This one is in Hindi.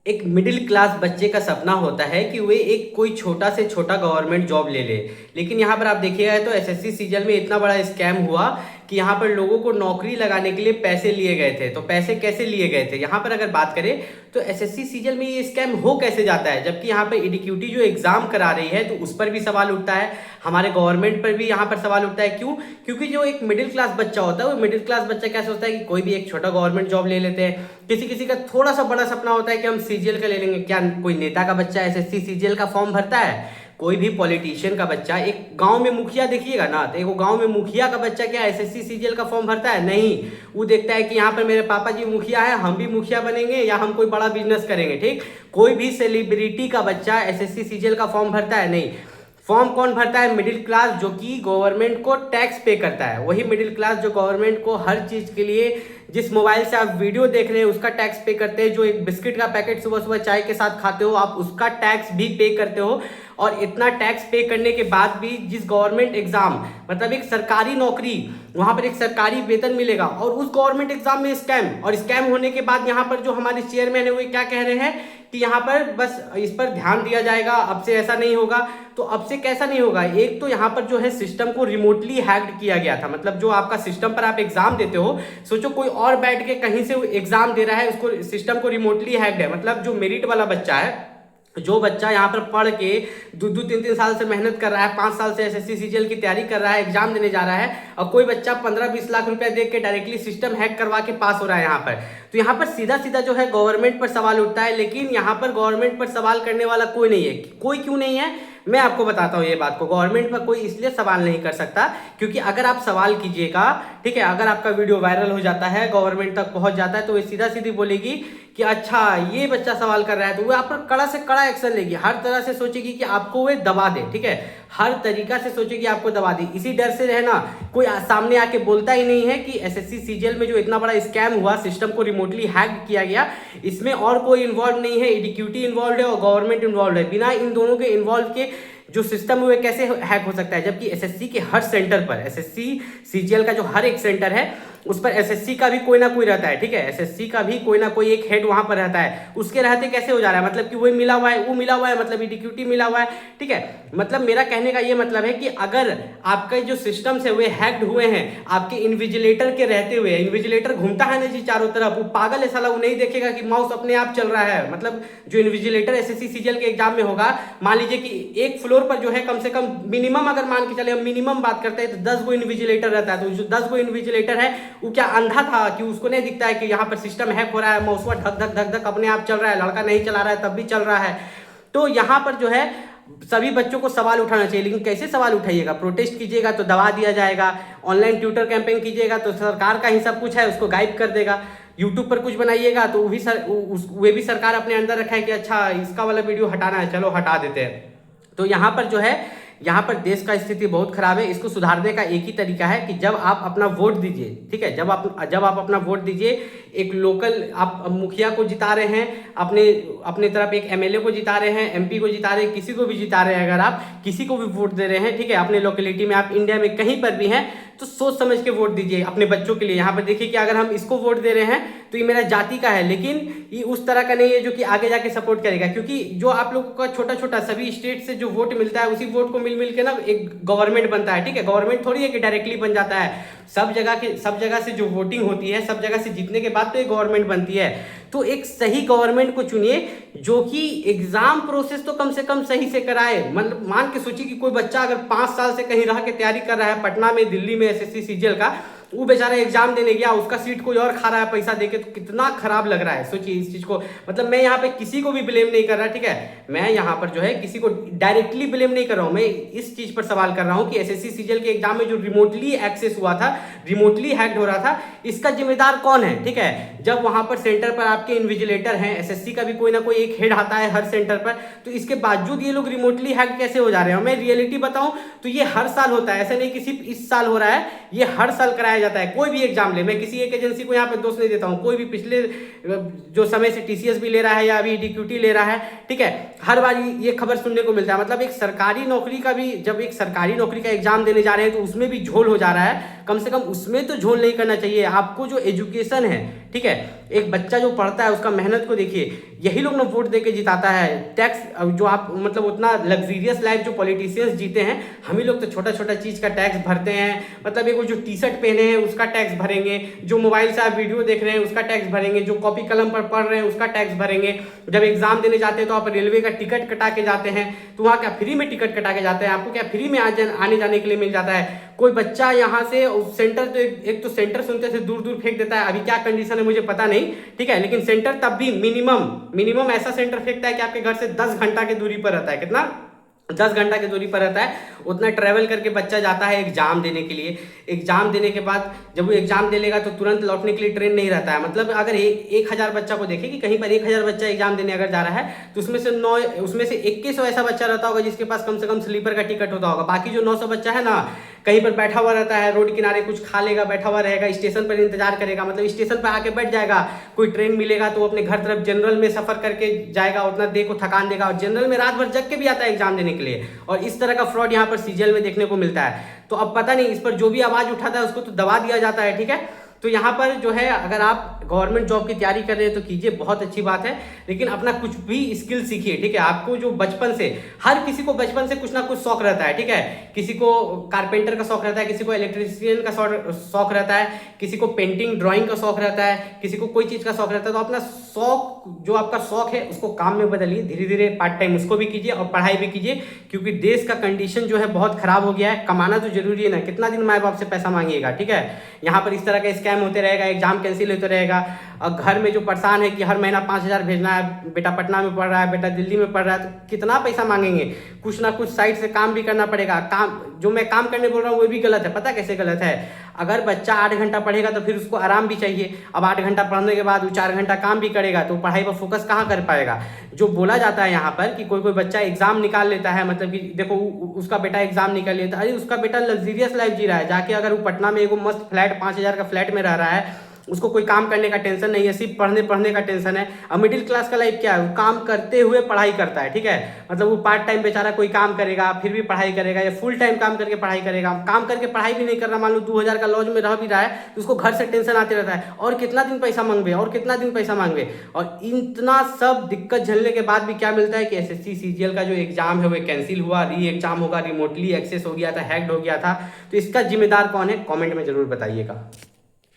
एक मिडिल क्लास बच्चे का सपना होता है कि वे एक कोई छोटा से छोटा गवर्नमेंट जॉब ले ले। लेकिन यहाँ पर आप देखिएगा तो एसएससी सीजल में इतना बड़ा स्कैम हुआ कि यहाँ पर लोगों को नौकरी लगाने के लिए पैसे लिए गए थे। तो पैसे कैसे लिए गए थे, यहाँ पर अगर बात करें तो एसएससी सीजल में ये स्कैम हो कैसे जाता है, जबकि यहाँ पर एडीक्यूटी जो एग्जाम करा रही है तो उस पर भी सवाल उठता है, हमारे गवर्नमेंट पर भी यहाँ पर सवाल उठता है। क्यों? क्योंकि जो एक मिडिल क्लास बच्चा होता है वो मिडिल क्लास बच्चा क्या सोचता है कि कोई भी एक छोटा गवर्नमेंट जॉब ले लेते हैं। किसी किसी का थोड़ा सा बड़ा सपना होता है कि हम सीजीएल का ले लेंगे। क्या कोई नेता का बच्चा एसएससी सीजीएल का फॉर्म भरता है? कोई भी पॉलिटिशियन का बच्चा, एक गांव में मुखिया देखिएगा ना, तो एक गांव में मुखिया का बच्चा क्या एसएससी सीजीएल का फॉर्म भरता है? नहीं। वो देखता है कि यहाँ पर मेरे पापा जी मुखिया है, हम भी मुखिया बनेंगे या हम कोई बड़ा बिजनेस करेंगे। ठीक, कोई भी सेलिब्रिटी का बच्चा एसएससी सीजीएल का फॉर्म भरता है? नहीं। फॉर्म कौन भरता है? मिडिल क्लास, जो कि गवर्नमेंट को टैक्स पे करता है। वही मिडिल क्लास जो गवर्नमेंट को हर चीज के लिए, जिस मोबाइल से आप वीडियो देख रहे हैं उसका टैक्स पे करते हैं, जो एक बिस्किट का पैकेट सुबह सुबह चाय के साथ खाते हो आप उसका टैक्स भी पे करते हो। और इतना टैक्स पे करने के बाद भी जिस गवर्नमेंट एग्जाम, मतलब एक सरकारी नौकरी, वहां पर एक सरकारी वेतन मिलेगा, और उस गवर्नमेंट एग्जाम में स्कैम, और स्कैम होने के बाद यहाँ पर जो हमारे चेयरमैन है वो क्या कह रहे हैं कि यहाँ पर बस इस पर ध्यान दिया जाएगा, अब से ऐसा नहीं होगा। तो अब से कैसा नहीं होगा? एक तो यहाँ पर जो है सिस्टम को रिमोटली हैक्ड किया गया था। मतलब जो आपका सिस्टम पर आप एग्जाम देते हो, सोचो कोई और बैठ के कहीं से एग्जाम दे रहा है, उसको सिस्टम को रिमोटली हैक्ड है। मतलब जो मेरिट वाला बच्चा है, जो बच्चा यहाँ पर पढ़ के 2-3 साल से मेहनत कर रहा है, 5 साल से एसएससी सीजीएल की तैयारी कर रहा है, एग्जाम देने जा रहा है, और कोई बच्चा 15-20 लाख रुपया दे के डायरेक्टली सिस्टम हैक करवा के पास हो रहा है यहाँ पर। तो यहाँ पर सीधा सीधा जो है गवर्नमेंट पर सवाल उठता है। लेकिन यहाँ पर गवर्नमेंट पर सवाल करने वाला कोई नहीं है। कोई क्यों नहीं है, मैं आपको बताता हूँ ये बात को। गवर्नमेंट पर कोई इसलिए सवाल नहीं कर सकता क्योंकि अगर आप सवाल कीजिएगा, ठीक है, अगर आपका वीडियो वायरल हो जाता है, गवर्नमेंट तक पहुंच जाता है, तो ये सीधा सीधी बोलेगी कि अच्छा ये बच्चा सवाल कर रहा है, तो वो आप पर कड़ा से कड़ा एक्शन लेगी। हर तरह से सोचेगी कि आपको वे दबा दे, ठीक है, हर तरीका से सोचेगी आपको दबा दे। इसी डर से रहना कोई सामने आके बोलता ही नहीं है कि एसएससी सीजीएल में जो इतना बड़ा स्कैम हुआ, सिस्टम को रिमोटली हैक किया गया, इसमें और कोई इन्वॉल्व नहीं है, एडीक्यूटी इन्वॉल्व है और गवर्नमेंट इन्वॉल्व है। बिना इन दोनों के इन्वॉल्व के जो सिस्टम है वो कैसे हैक हो सकता है? जबकि एसएससी के हर सेंटर पर, एसएससी सीजीएल का जो हर एक सेंटर है उस पर एसएससी का भी कोई ना कोई रहता है, ठीक है, एसएससी का भी कोई ना कोई एक हेड वहां पर रहता है। उसके रहते कैसे हो जा रहा है? मतलब कि वो मिला हुआ है, वो मिला हुआ है, मतलब एडीक्यूटी मिला हुआ है, ठीक है। मतलब मेरा कहने का ये मतलब है कि अगर आपके जो सिस्टम्स है वे हैक्ड हुए हैं आपके इन्विजिलेटर के रहते हुए, इन्विजिलेटर घूमता है ना जी चारों तरफ, वो पागल है साला, वो नहीं देखेगा कि माउस अपने आप चल रहा है। मतलब जो इन्विजिलेटर एसएससी सीजीएल के एग्जाम में होगा, मान लीजिए कि एक फ्लोर पर जो है कम से कम मिनिमम, अगर मान के चले हम मिनिमम बात करते हैं तो 10 गो इन्विजिलेटर रहता है। तो जो 10 गो इन्विजिलेटर है वो क्या अंधा था कि उसको नहीं दिखता है कि यहाँ पर सिस्टम हैक हो रहा है, माउसवा धक धक धक धक अपने आप चल रहा है, लड़का नहीं चला रहा है तब भी चल रहा है। तो यहाँ पर जो है सभी बच्चों को सवाल उठाना चाहिए। लेकिन कैसे सवाल उठाइएगा? प्रोटेस्ट कीजिएगा तो दबा दिया जाएगा, ऑनलाइन ट्विटर कैंपेन कीजिएगा तो सरकार का ही सब कुछ है उसको गायब कर देगा, यूट्यूब पर कुछ बनाइएगा तो वे भी सरकार अपने अंदर रखा है कि अच्छा इसका वाला वीडियो हटाना है, चलो हटा देते हैं। तो यहाँ पर जो है, यहाँ पर देश का स्थिति बहुत खराब है। इसको सुधारने का एक ही तरीका है कि जब आप अपना वोट दीजिए, ठीक है, जब आप अपना वोट दीजिए, एक लोकल आप मुखिया को जिता रहे हैं, अपने तरफ एक एमएलए को जिता रहे हैं, एमपी को जिता रहे हैं, किसी को भी जिता रहे हैं, अगर आप किसी को भी वोट दे रहे हैं, ठीक है, अपने लोकेलिटी में, आप इंडिया में कहीं पर भी हैं, तो सोच समझ के वोट दीजिए अपने बच्चों के लिए। यहाँ पर देखिए कि अगर हम इसको वोट दे रहे हैं तो ये मेरा जाति का है, लेकिन ये उस तरह का नहीं है जो कि आगे जाके सपोर्ट करेगा। क्योंकि जो आप लोगों का छोटा छोटा सभी स्टेट से जो वोट मिलता है, उसी वोट को मिल के ना एक गवर्नमेंट बनता है, ठीक है। गवर्नमेंट थोड़ी है कि डायरेक्टली बन जाता है। सब जगह से जो वोटिंग होती है, सब जगह से जीतने के बाद तो एक गवर्नमेंट बनती है। तो एक सही गवर्नमेंट को चुनिए जो कि एग्जाम प्रोसेस तो कम से कम सही से कराए। मतलब मान के सोचिए कि कोई बच्चा अगर 5 साल से कहीं रह के तैयारी कर रहा है, पटना में, दिल्ली में, एसएससी सीजीएल का, वो बेचारा एग्जाम देने गया, उसका सीट कोई और खा रहा है पैसा देके, तो कितना खराब लग रहा है। सोचिए इस चीज को। मतलब मैं यहाँ पे किसी को भी ब्लेम नहीं कर रहा, ठीक है, मैं यहाँ पर जो है किसी को डायरेक्टली ब्लेम नहीं कर रहा हूँ, मैं इस चीज पर सवाल कर रहा हूँ कि एसएससी सीजीएल के एग्जाम में जो रिमोटली एक्सेस हुआ था, रिमोटली हैक्ड हो रहा था, इसका जिम्मेदार कौन है? ठीक है, जब वहां पर सेंटर पर आपके इन्विजिलेटर हैं, एसएससी का भी कोई ना कोई एक हेड आता है हर सेंटर पर, तो इसके बावजूद ये लोग रिमोटली हैक कैसे हो जा रहे हैं? मैं रियलिटी बताऊं तो ये हर साल होता है, ऐसा नहीं कि सिर्फ इस साल हो रहा है, ये हर साल कराया जाता है। कोई भी एग्जाम ले, मैं किसी एक एजेंसी को यहाँ पे दोष नहीं देता हूँ, कोई भी पिछले जो समय से टीसीएस भी ले रहा है या अभी डीक्यूटी ले रहा है, ठीक है, हर बार ये खबर सुनने को मिलता है। मतलब एक सरकारी नौकरी का भी, जब एक सरकारी नौकरी का एग्जाम देने जा रहे हैं तो उसमें भी झोल हो जा रहा है। कम से कम उसमें तो झोल नहीं करना चाहिए। आपको जो एजुकेशन है, ठीक है, एक बच्चा जो पढ़ता है उसका मेहनत को देखिए, यही लोग ना वोट दे के जिताता है। टैक्स जो आप मतलब उतना लग्जरियस लाइफ जो पॉलिटिशियंस जीते हैं, हम ही लोग तो छोटा छोटा चीज का टैक्स भरते हैं। मतलब एक वो जो टी शर्ट पहने हैं उसका टैक्स भरेंगे, जो मोबाइल से आप वीडियो देख रहे हैं उसका टैक्स भरेंगे, जो कॉपी कलम पर पढ़ रहे हैं उसका टैक्स भरेंगे। जब एग्जाम देने जाते हैं तो आप रेलवे का टिकट कटा के जाते हैं, तो वहाँ क्या फ्री में टिकट कटा के जाते हैं? आपको क्या फ्री में आने जाने के लिए मिल जाता है? कोई बच्चा यहाँ से सेंटर तो एक तो सेंटर सुनते से दूर दूर फेंक देता है, अभी क्या कंडीशन है मुझे पता नहीं, ठीक है, लेकिन सेंटर तब भी मिनिमम ऐसा सेंटर फेंकता है कि आपके घर से 10 घंटा की दूरी पर रहता है। कितना? 10 घंटा की दूरी पर रहता है। उतना ट्रैवल करके बच्चा जाता है एग्जाम देने के लिए। एग्जाम देने के बाद जब वो एग्जाम दे लेगा तो तुरंत लौटने के लिए ट्रेन नहीं रहता है। मतलब अगर 1000 बच्चा को देखे कि कहीं पर 1000 बच्चा एग्जाम देने अगर जा रहा है तो उसमें से 2100 ऐसा बच्चा रहता होगा जिसके पास कम से कम स्लीपर का टिकट होता होगा। बाकी जो 900 बच्चा है ना, कहीं पर बैठा हुआ रहता है, रोड किनारे कुछ खा लेगा, बैठा हुआ रहेगा, स्टेशन पर इंतजार करेगा, मतलब स्टेशन पर आके बैठ जाएगा। कोई ट्रेन मिलेगा तो वो अपने घर तरफ जनरल में सफर करके जाएगा, उतना देर को थकान देगा, और जनरल में रात भर जग के भी आता है एग्जाम देने के लिए। और इस तरह का फ्रॉड यहाँ पर सीजीएल में देखने को मिलता है। तो अब पता नहीं, इस पर जो भी आवाज उठाता है उसको तो दबा दिया जाता है, ठीक है। तो यहाँ पर जो है, अगर आप गवर्नमेंट जॉब की तैयारी कर रहे हैं तो कीजिए, बहुत अच्छी बात है, लेकिन अपना कुछ भी स्किल सीखिए, ठीक है। आपको जो बचपन से, हर किसी को बचपन से कुछ ना कुछ शौक रहता है, ठीक है। किसी को कारपेंटर का शौक रहता है, किसी को इलेक्ट्रिशियन का शौक रहता है, किसी को पेंटिंग ड्राइंग का शौक रहता है, किसी को कोई चीज का शौक रहता है। तो अपना शौक, जो आपका शौक है उसको काम में बदलिए, धीरे धीरे पार्ट टाइम उसको भी कीजिए और पढ़ाई भी कीजिए, क्योंकि देश का कंडीशन जो है बहुत खराब हो गया है। कमाना तो जरूरी है ना, कितना दिन माँ बाप से पैसा मांगिएगा, ठीक है। यहाँ पर इस तरह का स्कैम होते रहेगा, एग्जाम कैंसिल होते रहेगा, और घर में जो परेशान है कि हर महीना 5000 भेजना है, बेटा पटना में पढ़ रहा है, बेटा दिल्ली में पढ़ रहा है, तो कितना पैसा मांगेंगे? कुछ ना कुछ साइड से काम भी करना पड़ेगा। काम जो मैं काम करने बोल रहा हूँ वो भी गलत है। पता कैसे गलत है? अगर बच्चा 8 घंटा पढ़ेगा तो फिर उसको आराम भी चाहिए। अब 8 घंटा पढ़ने के बाद वो 4 घंटा काम भी करेगा तो पढ़ाई पर फोकस कहाँ कर पाएगा? जो बोला जाता है यहाँ पर कि कोई कोई बच्चा एग्जाम निकाल लेता है, मतलब कि देखो उसका बेटा एग्जाम निकाल लेता है, अरे उसका बेटा लग्जरियस लाइफ जी रहा है, जाके अगर वो पटना में एगो मस्त फ्लैट 5000 का फ्लैट में रह रहा है, उसको कोई काम करने का टेंशन नहीं है, सिर्फ पढ़ने का टेंशन है। अब मिडिल क्लास का लाइफ क्या है? वो काम करते हुए पढ़ाई करता है, ठीक है। मतलब वो पार्ट टाइम बेचारा कोई काम करेगा फिर भी पढ़ाई करेगा, या फुल टाइम काम करके पढ़ाई करेगा। काम करके पढ़ाई भी नहीं कर रहा, मान लो 2000 का लॉज में रह भी रहा है, तो उसको घर से टेंशन आते रहता है, और कितना दिन पैसा मांगवे, और कितना दिन पैसा मांगवे। और इतना सब दिक्कत झेलने के बाद भी क्या मिलता है कि एसएससी सीजीएल का जो एग्जाम है वो कैंसिल हुआ, री एग्जाम होगा, रिमोटली एक्सेस हो गया था, हैक्ड हो गया था। तो इसका जिम्मेदार कौन है? कॉमेंट में जरूर बताइएगा।